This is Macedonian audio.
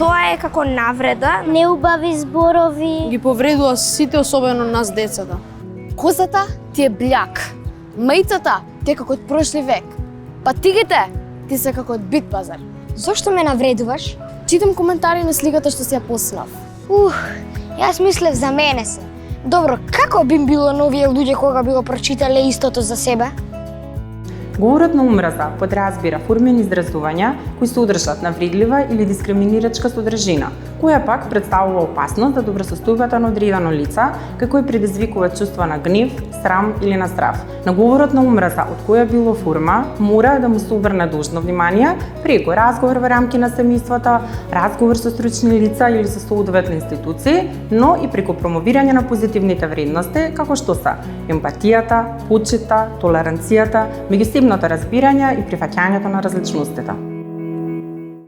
Тоа е како навреда. Неубави зборови. Ги повредува сите, особено нас децата. Козата ти е бљак. Мајцата ти е како од прошли век. Патигите ти се како од бит пазар. Зошто ме навредуваш? Читам коментари на сликата што си ја послав. Јас мислев за мене се. Добро, како би било на овие луѓе кога би го прочитале истото за себе? Говорот на омраза подразбира формени изразувања кои се одржат на вредлива или дискриминирачка содржина, која пак представува опасност за добросостојбата на одредено лица, како и предизвикува чувства на гнев, срам или на страв. На говорот на омраза од која било форма мора да му се обрне должно внимание преку разговор во рамки на семејството, разговор со стручни лица или со соодветни институции, но и преку промовирање на позитивните вредности како што се емпатијата, почита, толеранцијата, меѓусебното разбирање и прифаќањето на различностите.